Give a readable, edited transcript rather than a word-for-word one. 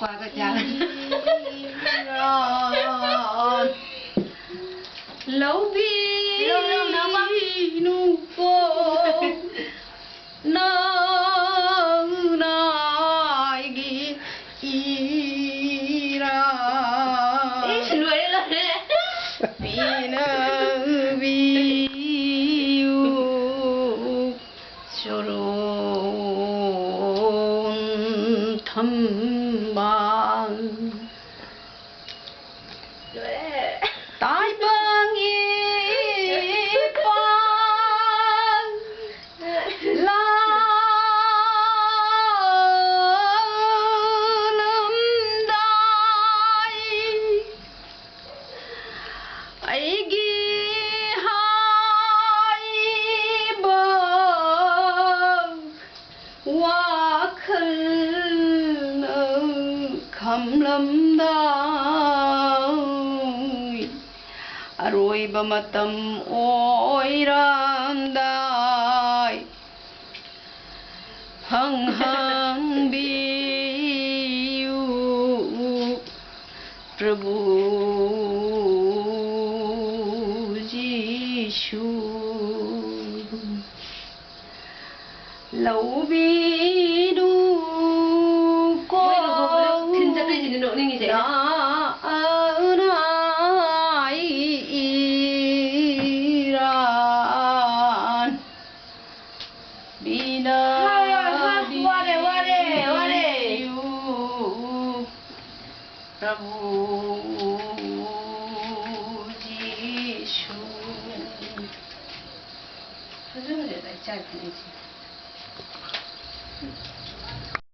qua cái chàng lâu bi nu cô nơ nai gi ira pina vi choron tham mang tai bang ye pang la nam dai ai gi hai ba wa khal kham lam dai aroiba matam oiramdai hang hang biu prabhu jishu lâu bi du ko Bina Prabhu Jishu.